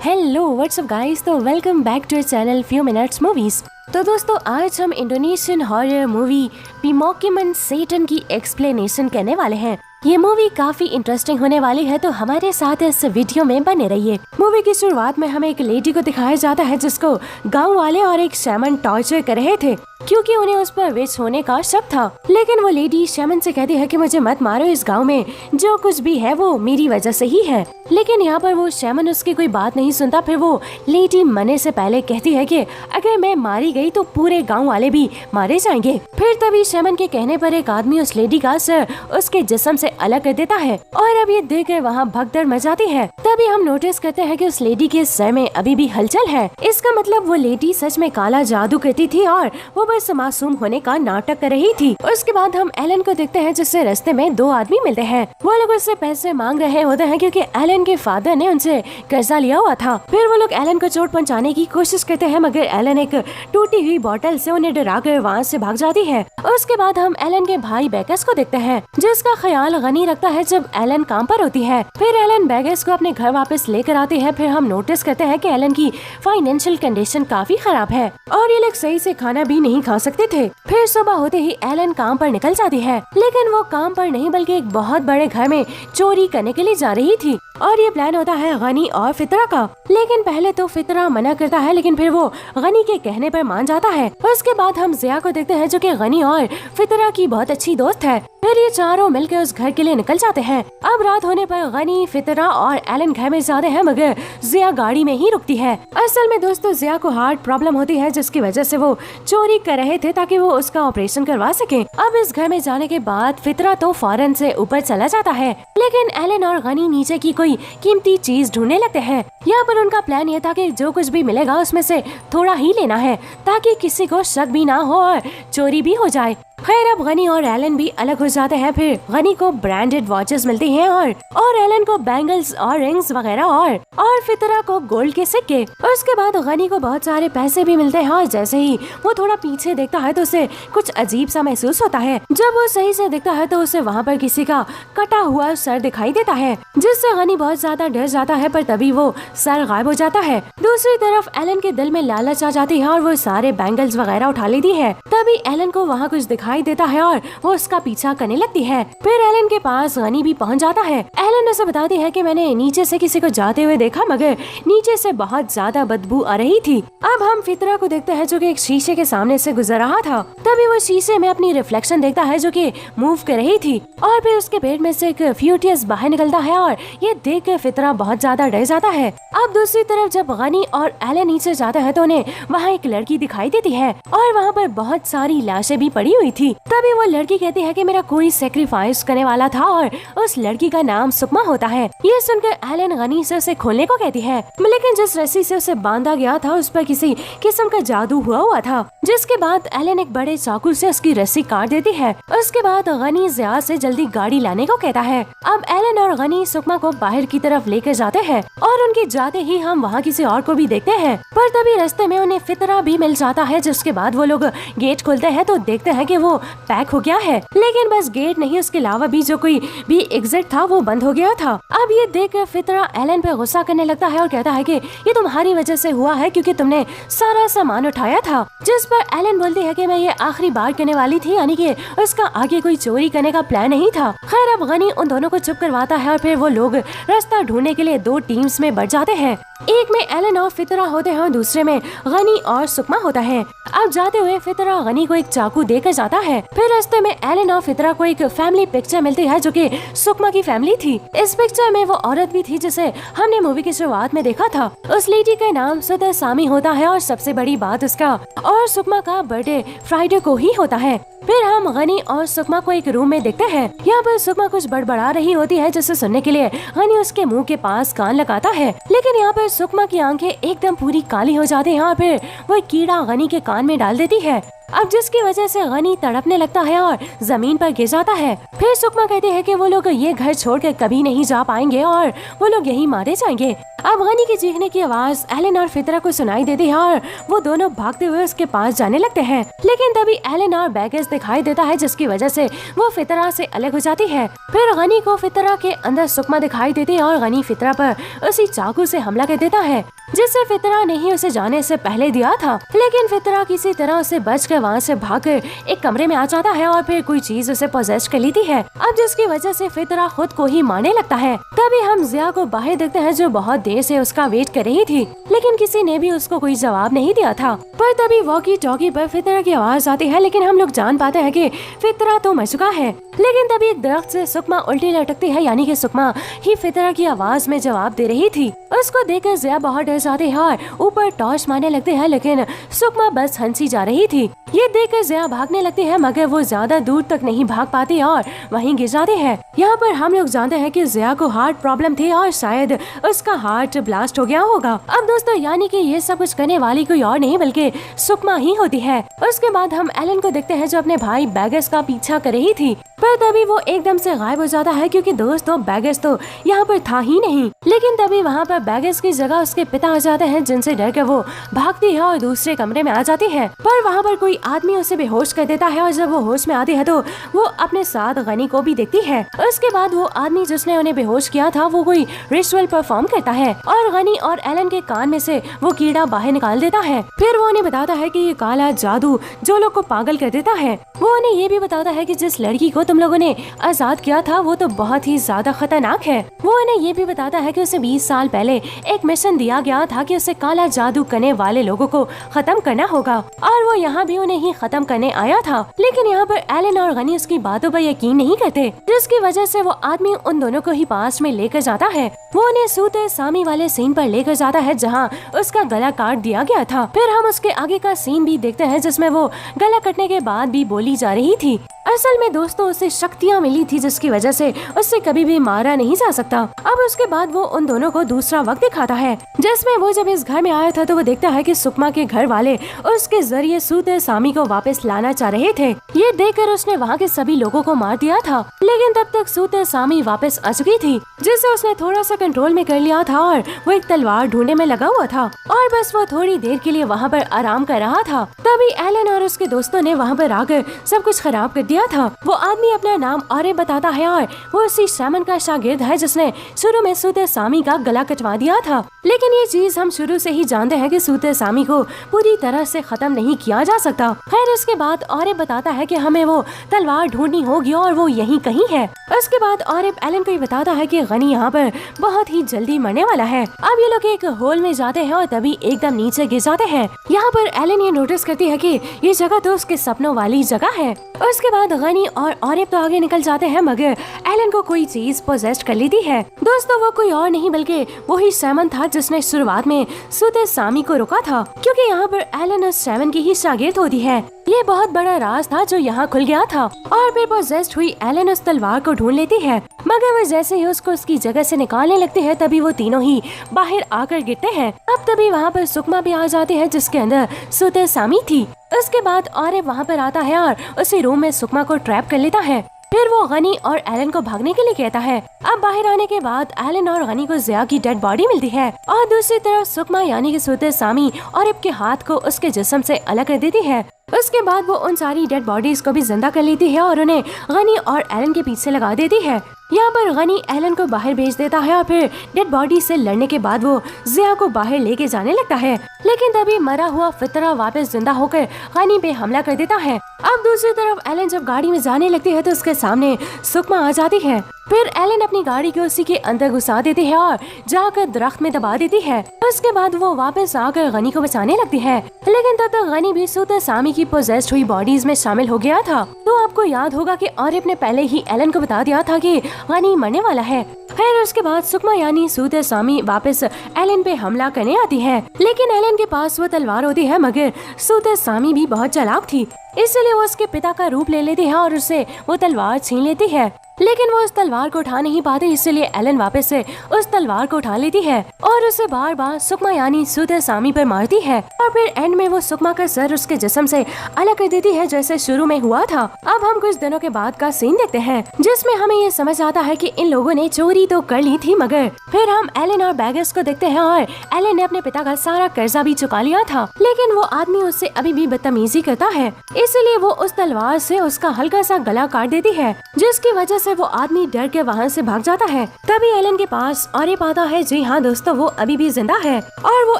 Hello what's up guys, तो welcome back to channel few minutes movies. तो दोस्तों, आज हम Indonesian horror movie Pemukiman Setan की एक्सप्लेनेशन करने वाले हैं। ये मूवी काफी इंटरेस्टिंग होने वाली है, तो हमारे साथ इस वीडियो में बने रहिए। मूवी की शुरुआत में हमें एक लेडी को दिखाया जाता है जिसको गांव वाले और एक शैमन टॉर्चर कर रहे थे क्योंकि उन्हें उस पर विच होने का शक था। लेकिन वो लेडी शैमन से कहती है कि मुझे मत मारो, इस गांव में जो कुछ भी है वो मेरी वजह से ही है। लेकिन यहाँ पर वो शैमन उसकी कोई बात नहीं सुनता। फिर वो लेडी मरने से पहले कहती है कि अगर मैं मारी गई तो पूरे गांव वाले भी मारे जाएंगे। फिर तभी शैमन के कहने पर एक आदमी उस लेडी का सर उसके जिस्म से अलग कर देता है और अब ये देखकर वहाँ भगदड़ मचाती है। तभी हम नोटिस करते हैं कि उस लेडी के सर में अभी भी हलचल है। इसका मतलब वो लेडी सच में काला जादू करती थी और वो बस मासूम होने का नाटक कर रही थी। उसके बाद हम एलन को देखते हैं जिससे रास्ते में दो आदमी मिलते हैं। वो लोग उससे पैसे मांग रहे होते हैं क्योंकि एलन के फादर ने उनसे कर्जा लिया हुआ था। फिर वो लोग एलन को चोट पहुंचाने की कोशिश करते हैं, मगर एलन एक टूटी हुई बोतल से उन्हें डराकर वहाँ से भाग जाती है। उसके बाद हम एलन के भाई बेकस को देखते हैं जिसका ख्याल गनी रखता है जब एलन काम पर होती है। फिर एलन बेकस को अपने घर वापस लेकर आती है। फिर हम नोटिस करते हैं कि एलन की फाइनेंशियल कंडीशन काफी खराब है और ये लोग सही से खाना भी नहीं खा सकते थे। फिर सुबह होते ही एलन काम पर निकल जाती है, लेकिन वो काम पर नहीं बल्कि एक बहुत बड़े घर में चोरी करने के लिए जा रही थी और ये प्लान होता है गनी और फितरा का। लेकिन पहले तो फितरा मना करता है, लेकिन फिर वो गनी के कहने पर मान जाता है। उसके बाद हम जिया को देखते हैं जो कि गनी और फितरा की बहुत अच्छी दोस्त है। फिर ये चारों मिलकर उस घर के लिए निकल जाते हैं। अब रात होने पर गनी, फितरा और एलन घर में जाते हैं, मगर जिया गाड़ी में ही रुकती है। असल में दोस्तों, जिया को हार्ट प्रॉब्लम होती है जिसकी वजह से वो चोरी कर रहे थे ताकि वो उसका ऑपरेशन करवा सके। अब इस घर में जाने के बाद फितरा तो फौरन से ऊपर चला जाता है, लेकिन एलन और गनी नीचे की कोई कीमती चीज ढूंढने लगते हैं। यहाँ पर उनका प्लान ये था कि जो कुछ भी मिलेगा उसमें से थोड़ा ही लेना है ताकि किसी को शक भी ना हो और चोरी भी हो जाए। खैर, अब गनी और एलन भी अलग हो जाते हैं। फिर गनी को ब्रांडेड वॉचेस मिलती हैं और एलन को बैंगल्स और रिंग्स वगैरह और फितरा को गोल्ड के सिक्के। उसके बाद गनी को बहुत सारे पैसे भी मिलते हैं और जैसे ही वो थोड़ा पीछे देखता है तो उसे कुछ अजीब सा महसूस होता है। जब वो सही से देखता है तो उसे वहाँ पर किसी का कटा हुआ सर दिखाई देता है जिससे गनी बहुत ज्यादा डर जाता है, पर तभी वो सर गायब हो जाता है। दूसरी तरफ एलन के दिल में लालच आ जाती है और वो सारे बैंगल्स वगैरह उठा लेती है। तभी एलन को वहाँ कुछ दिखाई देता है और वो उसका पीछा करने लगती है। फिर एलन के पास गनी भी पहुंच जाता है। एलन उसे बताती है कि मैंने नीचे से किसी को जाते हुए देखा, मगर नीचे से बहुत ज्यादा बदबू आ रही थी। अब हम फितरा को देखते हैं जो कि एक शीशे के सामने से गुजर रहा था। तभी वो शीशे में अपनी रिफ्लेक्शन देखता है जो कि मूव कर रही थी और फिर उसके पेट में से एक फ्यूटियस बाहर निकलता है और ये देख कर फितरा बहुत ज्यादा डर जाता है। अब दूसरी तरफ जब गनी और एलन नीचे जाते हैं तो उन्हें वहाँ एक लड़की दिखाई देती है और वहाँ पर बहुत सारी लाशें भी पड़ी हुई थी। तभी वो लड़की कहती है कि मेरा कोई सेक्रीफाइस करने वाला था और उस लड़की का नाम सुकमा होता है। ये सुनकर एलन गनी से उसे खोलने को कहती है, लेकिन जिस रस्सी से उसे बांधा गया था उस पर किसी किस्म का जादू हुआ था, जिसके बाद एलन एक बड़े चाकू से उसकी रस्सी काट देती है। उसके बाद गनी जिया से जल्दी गाड़ी लाने को कहता है। अब एलन और गनी सुकमा को बाहर की तरफ लेकर जाते हैं और उनके जाते ही हम वहाँ किसी और को भी देखते हैं, पर तभी रास्ते में उन्हें फितरा भी मिल जाता है। जिसके बाद वो लोग गेट खोलते हैं तो देखते हैं कि वो पैक हो गया है, लेकिन बस गेट नहीं, उसके अलावा भी जो कोई भी एग्जिट था वो बंद हो गया था। अब ये देखकर फितरा एलन पे गुस्सा करने लगता है और कहता है कि ये तुम्हारी वजह से हुआ है क्योंकि तुमने सारा सामान उठाया था। जिस पर एलन बोलती है कि मैं ये आखिरी बार करने वाली थी, यानी कि उसका आगे कोई चोरी करने का प्लान नहीं था। खैर, अब गनी उन दोनों को चुप करवाता है और फिर वो लोग रास्ता ढूंढने के लिए दो टीम्स में बढ़ जाते हैं। एक में एलन और फितरा होते हैं और दूसरे में गनी और सुकमा होता है। अब जाते हुए फितरा गनी को एक चाकू देकर जाता है। फिर रास्ते में एलन और फितरा को एक फैमिली पिक्चर मिलती है जो कि सुकमा की फैमिली थी। इस पिक्चर में वो औरत भी थी जिसे हमने मूवी की शुरुआत में देखा था। उस लेडी का नाम सुदर सामी होता है और सबसे बड़ी बात उसका और सुकमा का बर्थडे फ्राइडे को ही होता है। फिर हम गनी और सुकमा को एक रूम में देखते हैं। यहाँ पर सुकमा कुछ बड़बड़ा रही होती है जिसे सुनने के लिए गनी उसके मुंह के पास कान लगाता है, लेकिन यहाँ पर सुकमा की आंखें एकदम पूरी काली हो जाती हैं और फिर वो कीड़ा गनी के कान में डाल देती है। अब जिसकी वजह से गनी तड़पने लगता है और जमीन पर गिर जाता है। फिर सुकमा कहते हैं कि वो लोग ये घर छोड़कर कभी नहीं जा पाएंगे और वो लोग यही मारे जाएंगे। अब गनी की चीखने की आवाज एलन और फितरा को सुनाई देती है और वो दोनों भागते हुए उसके पास जाने लगते हैं। लेकिन तभी एलन और बैगेज दिखाई देता है, जिसकी वजह से वो फितरा से अलग हो जाती है। फिर गनी को फितरा के अंदर सुकमा दिखाई देती है और गनी फितरा पर उसी चाकू से हमला कर देता है, जिससे फितरा ने ही उसे जाने से पहले दिया था। लेकिन फितरा किसी तरह उसे बचकर वहाँ से भागकर एक कमरे में आ जाता है और फिर कोई चीज उसे पोजेस कर लेती है। अब जिसकी वजह से फितरा खुद को ही मारने लगता है। तभी हम जिया को बाहर देखते हैं, जो बहुत देर से उसका वेट कर रही थी, लेकिन किसी ने भी उसको कोई जवाब नहीं दिया था। पर तभी वॉकी टॉकी पर फितरा की आवाज आती है, लेकिन हम लोग जान पाते हैं कि फितरा तो मर चुका है। लेकिन तभी एक दरख्त से सुकमा उल्टी लटकती है, यानी कि सुकमा ही फितरा की आवाज में जवाब दे रही थी। उसको देखकर जिया बहुत डर जाती है और ऊपर टॉर्च मारने लगते हैं, लेकिन सुकमा बस हंसी जा रही थी। ये देखकर जिया भागने लगती है, मगर वो ज्यादा दूर तक नहीं भाग पाती और वहीं गिर जाती है। यहाँ पर हम लोग जानते हैं कि जिया को हार्ट प्रॉब्लम थी और शायद उसका हार्ट ब्लास्ट हो गया होगा। अब दोस्तों, यानी कि ये सब कुछ करने वाली कोई और नहीं बल्कि सुकमा ही होती है। उसके बाद हम एलन को देखते हैं, जो अपने भाई बैगेस का पीछा कर रही थी। पर तभी वो एकदम से गायब हो जाता है, क्योंकि दोस्तों बैगेस तो यहाँ पर था ही नहीं। लेकिन तभी वहाँ पर बैगेस की जगह उसके पिता आ जाते हैं, जिनसे डर कर वो भागती है और दूसरे कमरे में आ जाती है। पर वहाँ पर कोई आदमी उसे बेहोश कर देता है और जब वो होश में आती है तो वो अपने साथ गनी को भी देखती है। उसके बाद वो आदमी जिसने उन्हें बेहोश किया था वो कोई रिचुअल परफॉर्म करता है और गनी और एलन के कान में से वो कीड़ा बाहर निकाल देता है। फिर वो उन्हें बताता है कि ये काला जादू जो लोग को पागल कर देता है। वो उन्हें ये भी बताता है कि जिस लड़की को तुम लोगों ने आजाद किया था वो तो बहुत ही ज्यादा खतरनाक है। वो उन्हें ये भी बताता है कि उसे 20 साल पहले एक मिशन दिया गया था कि उसे काला जादू करने वाले लोगों को खत्म करना होगा और वो यहाँ भी उन्हें ही खत्म करने आया था। लेकिन यहाँ पर एलन और गनी उसकी बातों पर यकीन नहीं करते, जिसकी वजह से वो आदमी उन दोनों को ही पास में लेकर जाता है। वो उन्हें सूते सामी वाले सीन पर लेकर जाता है, जहाँ उसका गला काट दिया गया था। फिर हम उसके आगे का सीन भी देखते हैं, जिसमें वो गला कटने के बाद भी बोली जा रही थी। असल में दोस्तों उसे शक्तियाँ मिली थी, जिसकी वजह से उससे कभी भी मारा नहीं जा सकता। अब उसके बाद वो उन दोनों को दूसरा वक्त दिखाता है, जिसमें वो जब इस घर में आया था तो वो देखता है कि सुकमा के घर वाले उसके जरिए सूते सामी को वापस लाना चाह रहे थे। ये देखकर उसने वहाँ के सभी लोगों को मार दिया था, लेकिन तब तक सूते सामी वापस आ चुकी थी, जिसे उसने थोड़ा सा कंट्रोल में कर लिया था और वो एक तलवार ढूंढने में लगा हुआ था और बस वो थोड़ी देर के लिए वहाँ पर आराम कर रहा था। तभी एलन और उसके दोस्तों ने वहाँ पर आकर सब कुछ खराब कर दिया था। वो आदमी अपना नाम आरे बताता है और वो उसी शैमन का शागिर्द है जिसने शुरू में सूते सामी का गला कटवा दिया था। लेकिन ये चीज हम शुरू से ही जानते हैं कि सूते सामी को पूरी तरह से खत्म नहीं किया जा सकता। खैर इसके बाद आरे बताता है कि हमें वो तलवार ढूंढनी होगी और वो यहीं कहीं है। उसके बाद आरे एलन को बताता है कि गनी यहाँ पर बहुत ही जल्दी मरने वाला है। अब ये लोग एक होल में जाते हैं और तभी एकदम नीचे गिर जाते हैं। यहाँ पर एलन ये नोटिस करती है कि ये जगह तो उसके सपनों वाली जगह है। उसके बाद गनी और आरिफ तो आगे निकल जाते हैं, मगर एलन को कोई चीज पोजेस्ट कर लेती है। दोस्तों वो कोई और नहीं बल्कि वही सैमन था जिसने शुरुआत में सूते सामी को रोका था, क्योंकि यहाँ पर एलन उस सैमन की ही शागिर्द होती है। ये बहुत बड़ा राज था जो यहाँ खुल गया था और फिर पोजेस्ट हुई एलन उस तलवार को ढूंढ लेती है, मगर वो जैसे ही उसको उसकी जगह से निकालने लगते हैं तभी वो तीनों ही बाहर आकर गिरते हैं। अब तभी वहाँ पर सुकमा भी आ जाती है जिसके अंदर सूते सामी थी। उसके बाद आरिफ वहाँ पर आता है और उसी रूम में सुकमा को ट्रैप कर लेता है। फिर वो गनी और एलन को भागने के लिए कहता है। अब बाहर आने के बाद एलन और गनी को जिया की डेड बॉडी मिलती है और दूसरी तरफ सुकमा यानी कि सूते सामी आरिफ के हाथ को उसके जिस्म से अलग कर देती है। उसके बाद वो उन सारी डेड बॉडीज को भी जिंदा कर लेती है और उन्हें गनी और एलन के पीछे लगा देती है। यहाँ पर गनी एलन को बाहर भेज देता है और फिर डेड बॉडी से लड़ने के बाद वो जिया को बाहर लेके जाने लगता है। लेकिन तभी मरा हुआ फितरा वापस जिंदा होकर गनी पे हमला कर देता है। अब दूसरी तरफ एलन जब गाड़ी में जाने लगती है तो उसके सामने सुकमा आ जाती है। फिर एलन अपनी गाड़ी को उसी के अंदर घुसा देती है और जाकर दरख्त में दबा देती है। उसके बाद वो वापस आकर गनी को बचाने लगती है, लेकिन तब तक गनी भी सूते सामी की पोजेस्ड हुई बॉडीज में शामिल हो गया था। तो आपको याद होगा कि आरिफ ने पहले ही एलन को बता दिया था कि गनी मरने वाला है। फिर उसके बाद सुकमा यानी सूते सामी वापस एलन पे हमला करने आती है, लेकिन एलन के पास वो तलवार होती है, मगर सूते सामी भी बहुत चालाक थी, इसलिए वो उसके पिता का रूप ले लेती है और उससे वो तलवार छीन लेती है। लेकिन वो उस तलवार को उठा नहीं पाती, इसलिए एलन वापस से उस तलवार को उठा लेती है और उसे बार बार सुकमा यानी सुधे सामी पर मारती है और फिर एंड में वो सुकमा का सर उसके जिस्म से अलग कर देती है जैसे शुरू में हुआ था। अब हम कुछ दिनों के बाद का सीन देखते हैं जिसमें हमें ये समझ आता है कि इन लोगों ने चोरी तो कर ली थी, मगर फिर हम एलन और बैगर्स को देखते हैं और एलन ने अपने पिता का सारा कर्जा भी चुका लिया था, लेकिन वो आदमी उससे अभी भी बदतमीजी करता है, इसीलिए वो उस तलवार से उसका हल्का सा गला काट देती है, जिसकी वजह से वो आदमी डर के वहाँ से भाग जाता है। तभी एलन के पास और ये पाता है जी हाँ दोस्तों वो अभी भी जिंदा है और वो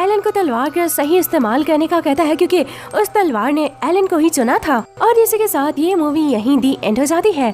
एलन को तलवार का सही इस्तेमाल करने का कहता है क्योंकि उस तलवार ने एलन को ही चुना था। और इसी के साथ ये मूवी यहीं दी एंड हो जाती है।